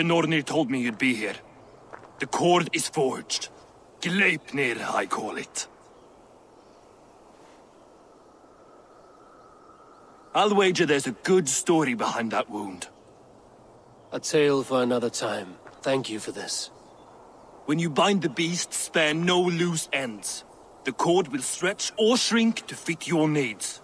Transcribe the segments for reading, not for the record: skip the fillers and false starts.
The Nornir told me you'd be here. The cord is forged. Gleipnir, I call it. I'll wager there's a good story behind that wound. A tale for another time. Thank you for this. When you bind the beast, spare no loose ends. The cord will stretch or shrink to fit your needs.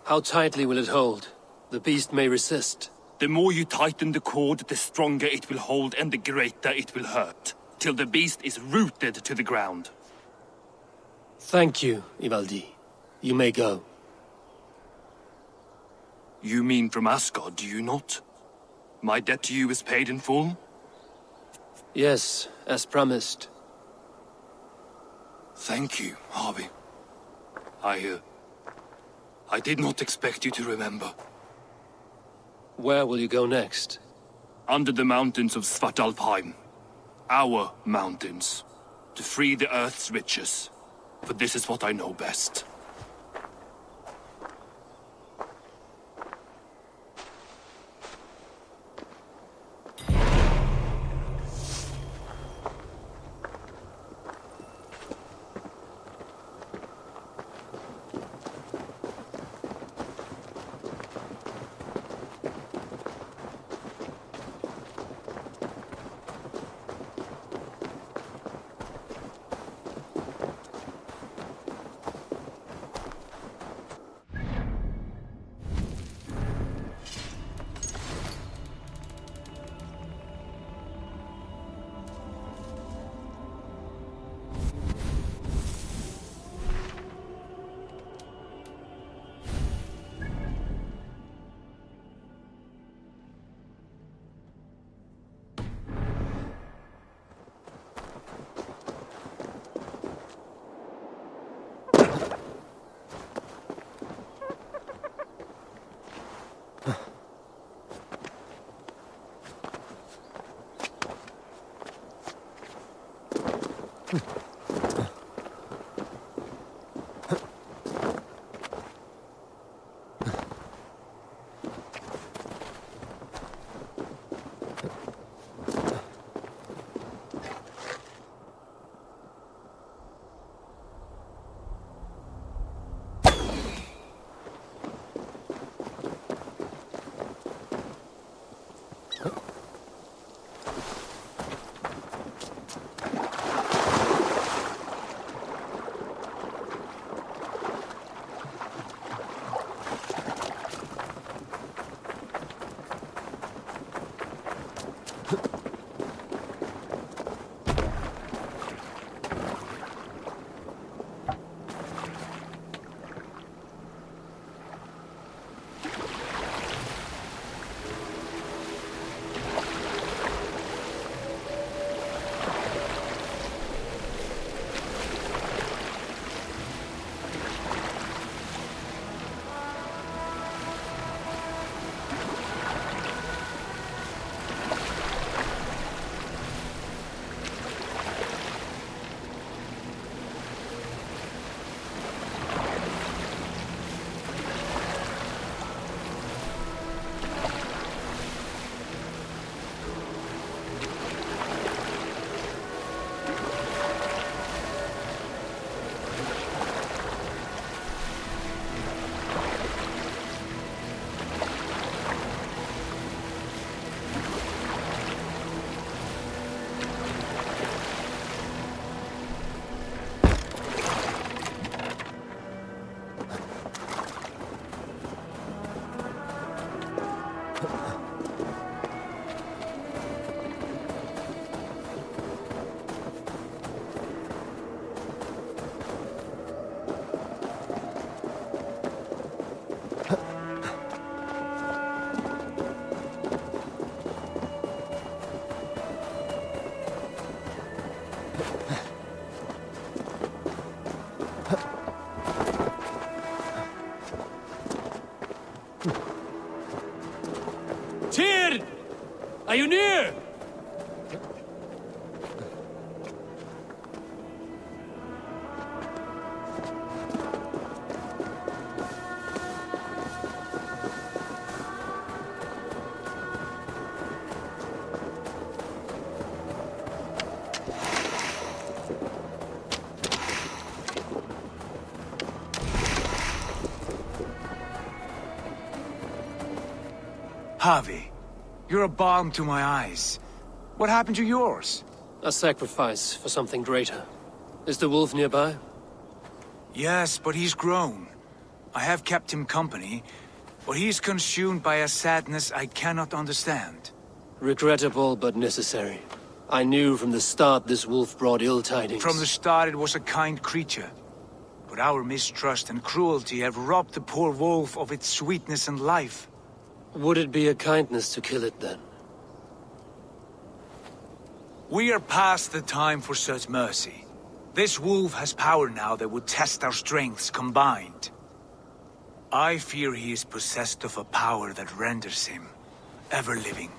How tightly will it hold? The beast may resist. The more you tighten the cord, the stronger it will hold and the greater it will hurt, till the beast is rooted to the ground. Thank you, Ivaldi. You may go. You mean from Asgard, do you not? My debt to you is paid in full? Yes, as promised. Thank you, Harvey. I did not expect you to remember. Where will you go next? Under the mountains of Svartalfheim. Our mountains. To free the Earth's riches. For this is what I know best. Are you near? Javi, you're a balm to my eyes. What happened to yours? A sacrifice for something greater. Is the wolf nearby? Yes, but he's grown. I have kept him company, but he's consumed by a sadness I cannot understand. Regrettable, but necessary. I knew from the start this wolf brought ill tidings. From the start it was a kind creature. But our mistrust and cruelty have robbed the poor wolf of its sweetness and life. Would it be a kindness to kill it, then? We are past the time for such mercy. This wolf has power now that would test our strengths combined. I fear he is possessed of a power that renders him ever-living.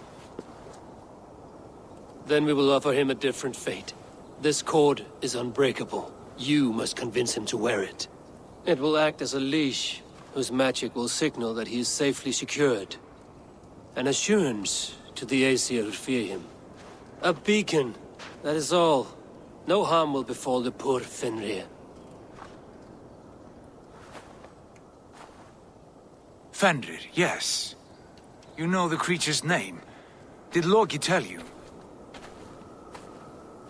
Then we will offer him a different fate. This cord is unbreakable. You must convince him to wear it. It will act as a leash, whose magic will signal that he is safely secured. An assurance to the Aesir who fear him. A beacon, that is all. No harm will befall the poor Fenrir. Fenrir, yes. You know the creature's name. Did Loki tell you?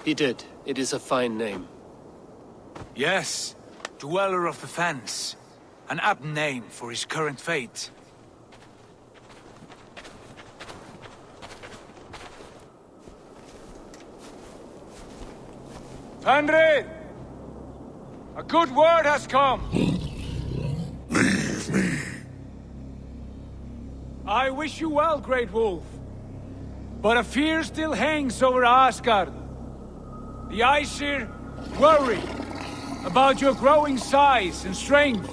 He did. It is a fine name. Yes. Dweller of the Fens. An apt name for his current fate. Fenrir! A good word has come! Leave me. I wish you well, Great Wolf. But a fear still hangs over Asgard. The Aesir worry about your growing size and strength.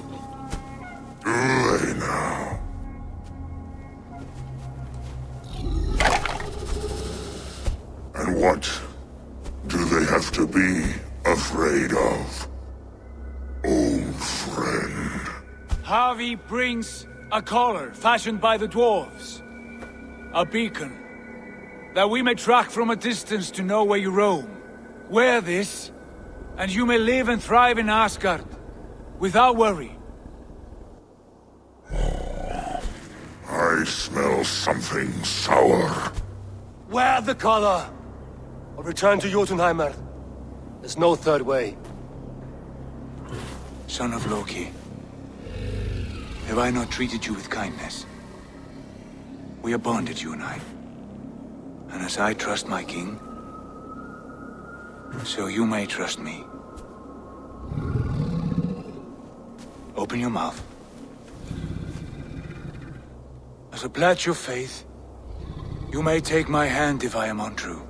Do they now? And what do they have to be afraid of? Old friend. Javi brings a collar fashioned by the dwarves. A beacon. That we may track from a distance to know where you roam. Wear this, and you may live and thrive in Asgard. Without worry. I smell something sour. Wear the collar! Or return to Jotunheimer. There's no third way. Son of Loki. Have I not treated you with kindness? We are bonded, you and I. And as I trust my king, so you may trust me. Open your mouth. As a pledge of faith, you may take my hand if I am untrue.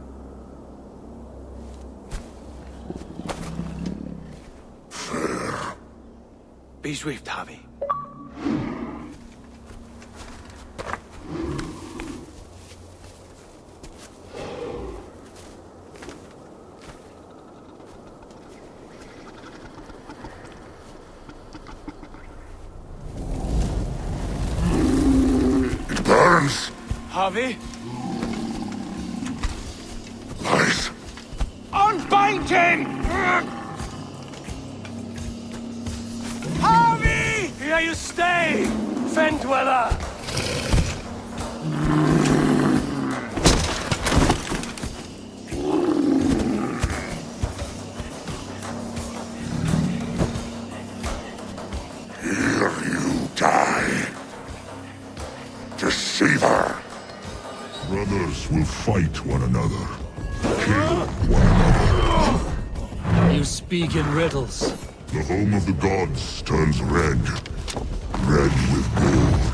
Fair. Be swift, Javi. It burns. Javi, Lies. unbind him! Javi! Here you stay, Fen Dweller! Here you die. Deceiver. Brothers will fight one another. Kill one another. You speak in riddles. The home of the gods turns red. Red with blood.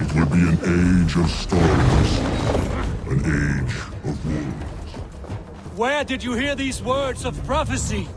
It will be an age of storms. An age of wolves. Where did you hear these words of prophecy?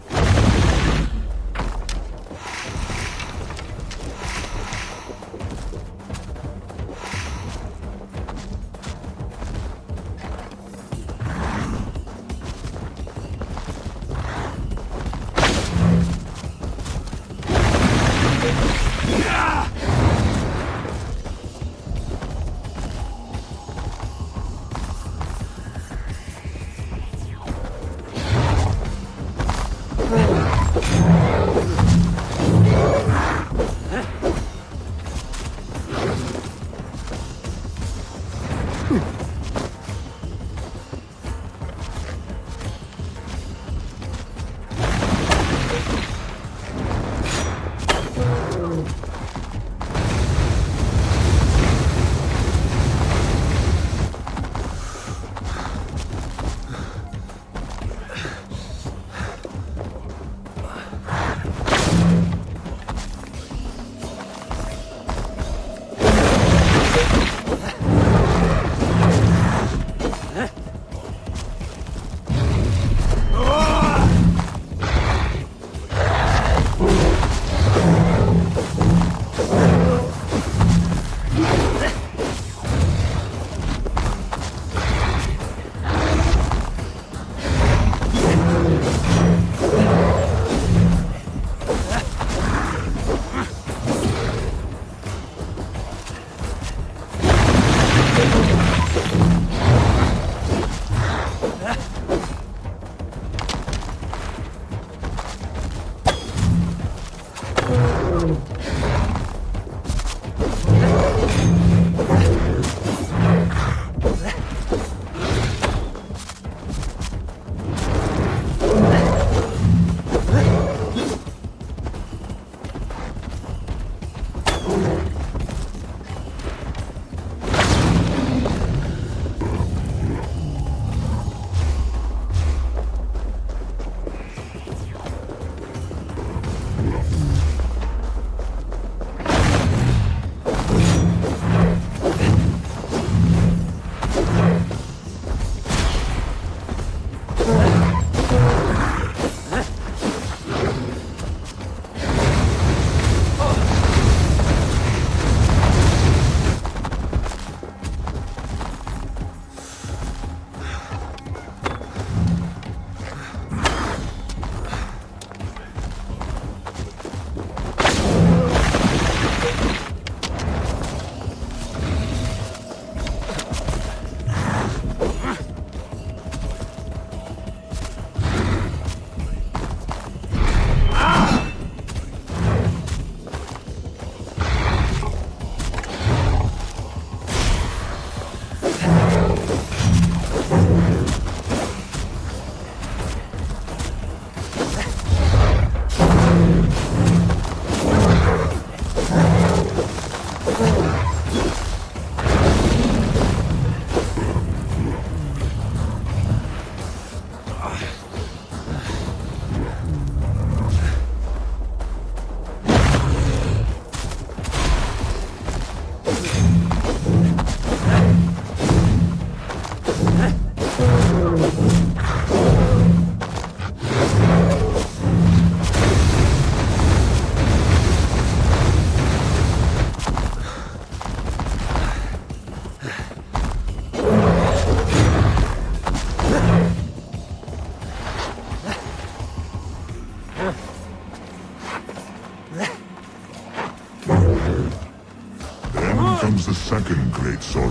comes the second great sorrow,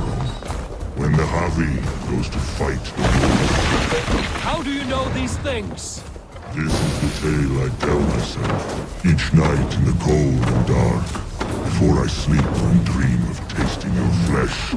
when the Havi goes to fight the wolves. How do you know these things? This is the tale I tell myself, each night in the cold and dark, before I sleep and dream of tasting your flesh.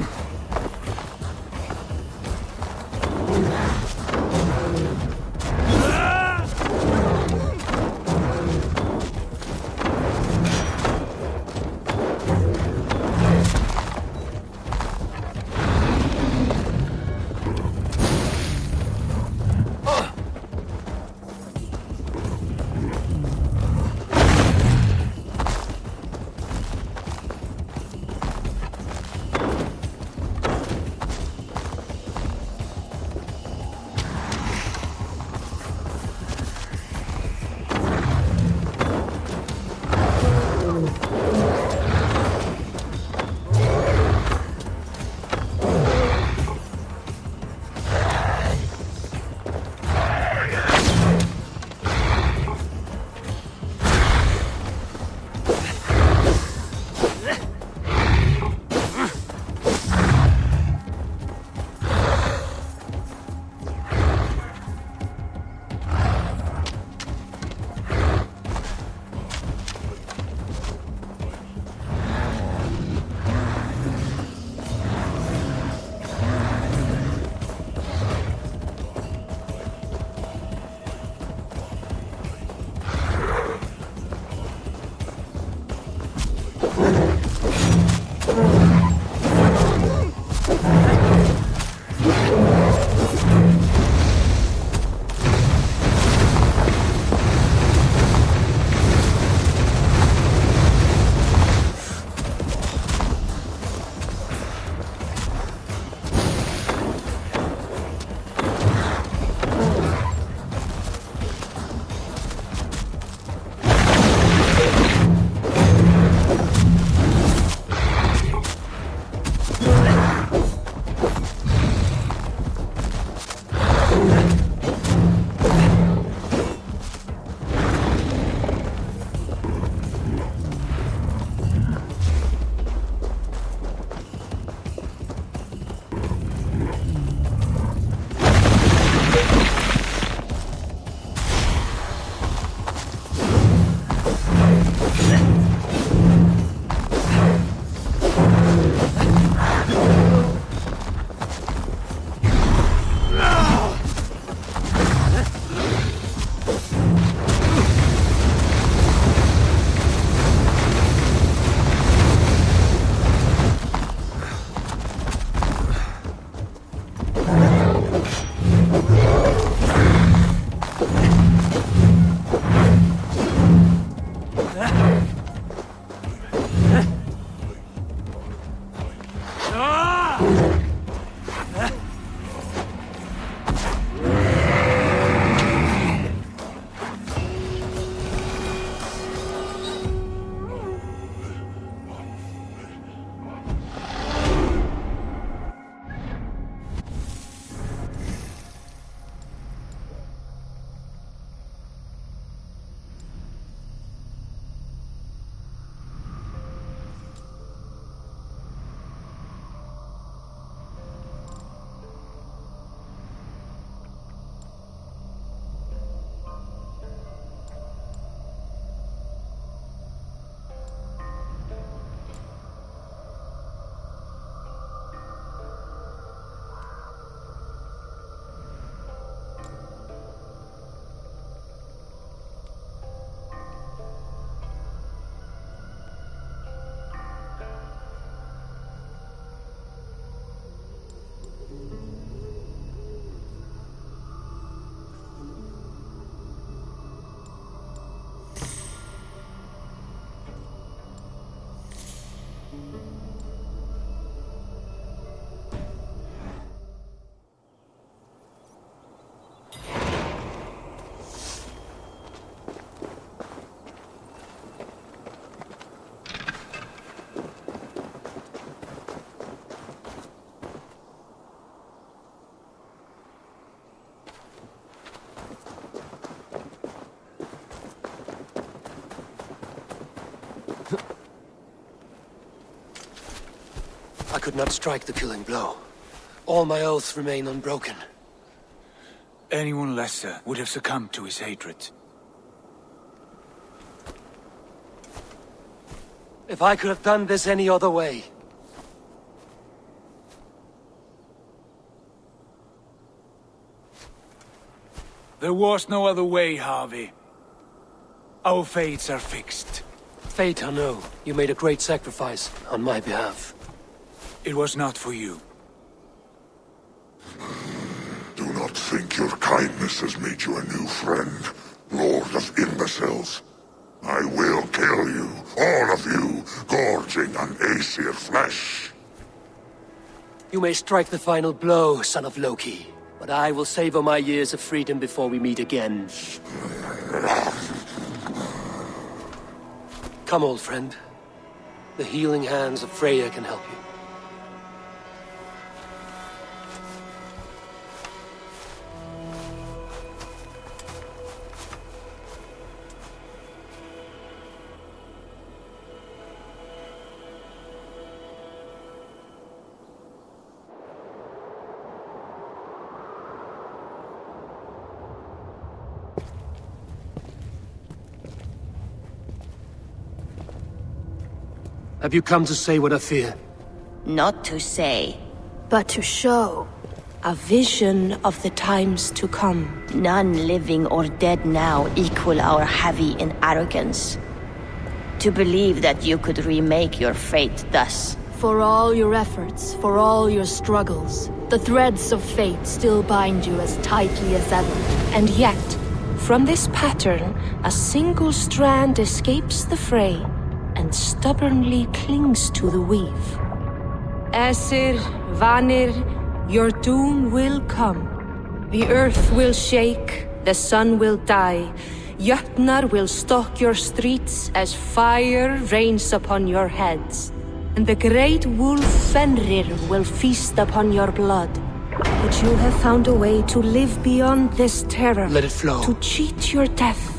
I could not strike the killing blow. All my oaths remain unbroken. Anyone lesser would have succumbed to his hatred. If I could have done this any other way... There was no other way, Harvey. Our fates are fixed. Fate, I know. You made a great sacrifice on my behalf. It was not for you. Do not think your kindness has made you a new friend, Lord of Imbeciles. I will kill you, all of you, gorging on Aesir flesh. You may strike the final blow, son of Loki. But I will savor my years of freedom before we meet again. Come, old friend. The healing hands of Freya can help you. Have you come to say what I fear? Not to say, but to show. A vision of the times to come. None living or dead now equal our heavy in arrogance. To believe that you could remake your fate thus. For all your efforts, for all your struggles, the threads of fate still bind you as tightly as ever. And yet, from this pattern, a single strand escapes the fray and stubbornly clings to the weave. Aesir, Vanir, your doom will come. The earth will shake, the sun will die. Jötnar will stalk your streets as fire rains upon your heads. And the great wolf Fenrir will feast upon your blood. But you have found a way to live beyond this terror. Let it flow. To cheat your death.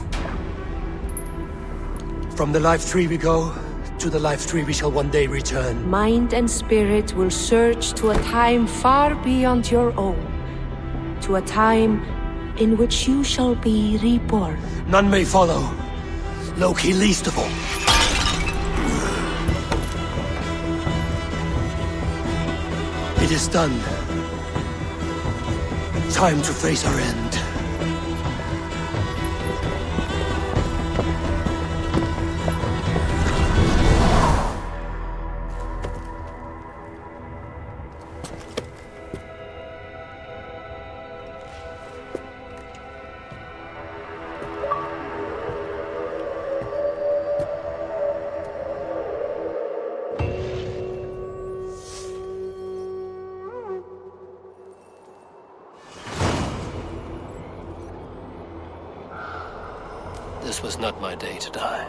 From the life tree we go, to the life tree we shall one day return. Mind and spirit will surge to a time far beyond your own. To a time in which you shall be reborn. None may follow. Loki least of all. It is done. Time to face our end. This was not my day to die.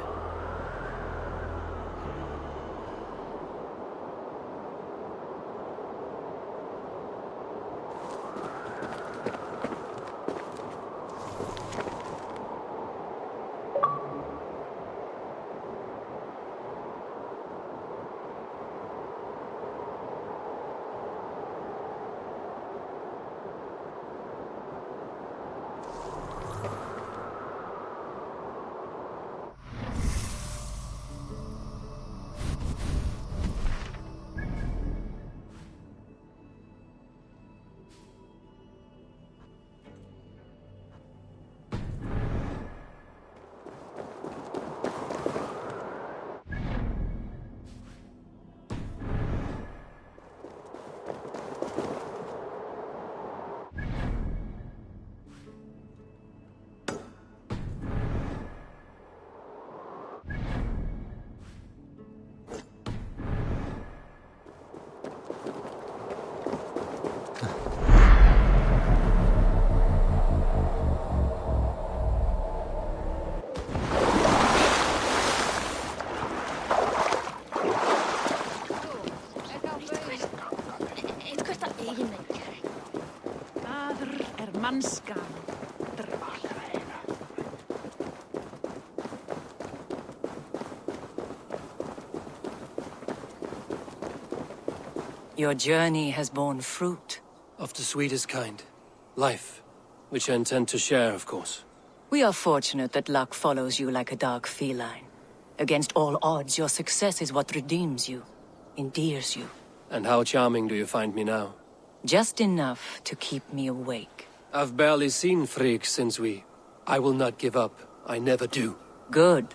Mannskap. Your journey has borne fruit. Of the sweetest kind. Life. Which I intend to share, of course. We are fortunate that luck follows you like a dark feline. Against all odds, your success is what redeems you, endears you. And how charming do you find me now? Just enough to keep me awake. I've barely seen Frigg since we... I will not give up. I never do. Good.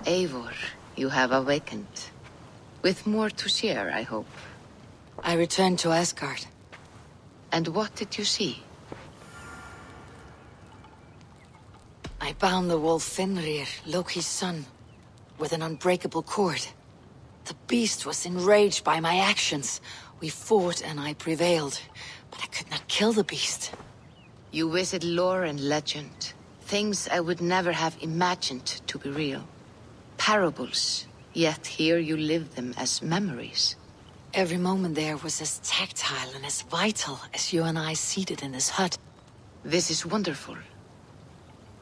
Eivor, you have awakened. With more to share, I hope. I returned to Asgard. And what did you see? I bound the wolf Fenrir, Loki's son, with an unbreakable cord. The beast was enraged by my actions. We fought and I prevailed, but I could not kill the beast. You visit lore and legend. Things I would never have imagined to be real. Parables, yet here you live them as memories. Every moment there was as tactile and as vital as you and I seated in this hut. This is wonderful.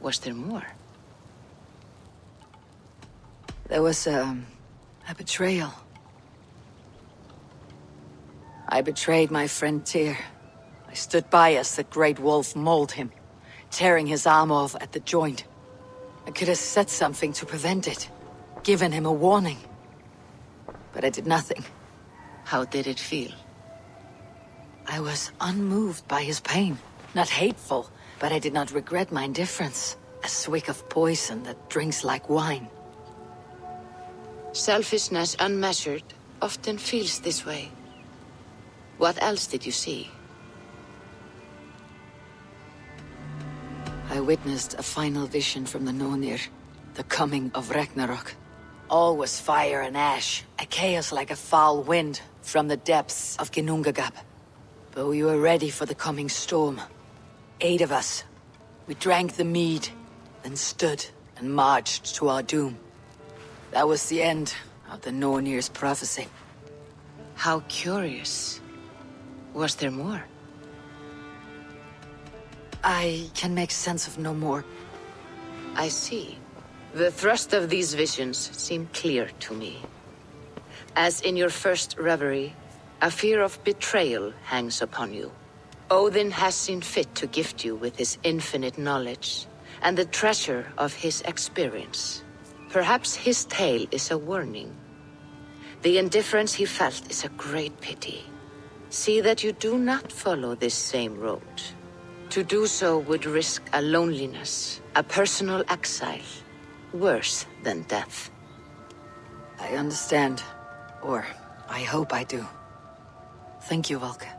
Was there more? There was a betrayal. I betrayed my friend Tyr. I stood by as the great wolf mauled him, tearing his arm off at the joint. I could have said something to prevent it, given him a warning. But I did nothing. How did it feel? I was unmoved by his pain. Not hateful, but I did not regret my indifference. A swig of poison that drinks like wine. Selfishness unmeasured often feels this way. What else did you see? I witnessed a final vision from the Nonir, the coming of Ragnarok. All was fire and ash, a chaos like a foul wind from the depths of Ginnungagap. But we were ready for the coming storm. 8 of us. We drank the mead, then stood and marched to our doom. That was the end of the Nornir's prophecy. How curious. Was there more? I can make sense of no more. I see. The thrust of these visions seem clear to me. As in your first reverie, a fear of betrayal hangs upon you. Odin has seen fit to gift you with his infinite knowledge, and the treasure of his experience. Perhaps his tale is a warning. The indifference he felt is a great pity. See that you do not follow this same road. To do so would risk a loneliness, a personal exile, worse than death. I understand. Or, I hope I do. Thank you, Valka.